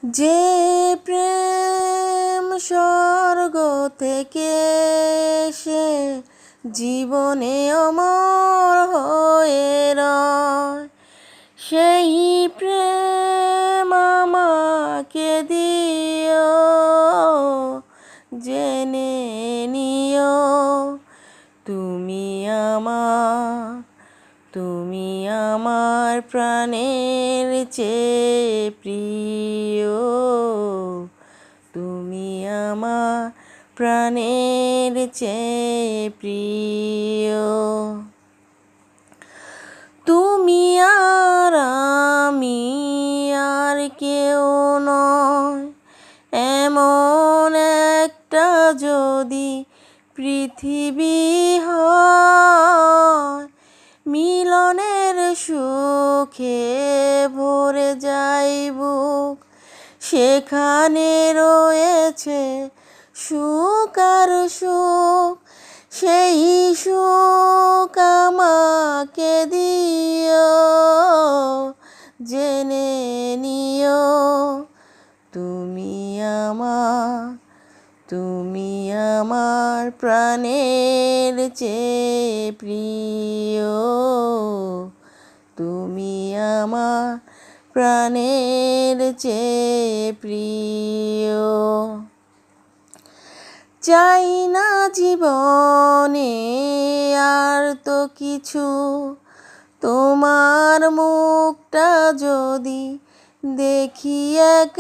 যে প্রেম স্বর্গ থেকে এসে জীবনে অমর হয়ে রয়, সেই প্রেম আমাকে দিও, জেনে নিও তুমি আমার প্রাণের চেয়ে প্রিয়, তুমি আমার প্রাণের চেয়ে প্রিয়। তুমি আর আমি আর কেউ নয়, এমন একটা যদি পৃথিবী হয়, মিলনের সুখে ভরে যায় বুক, সেখানে রয়েছে সুখ আর সুখ, সেই সুখ আমাকে দিও, জেনে নিও তুমি আমার প্রাণের চেয়ে প্রিয়, তুমি আমার প্রাণের চেয়ে প্রিয়। চাই না জীবনে আর তো কিছু, তোমার মুখটা যদি দেখি এক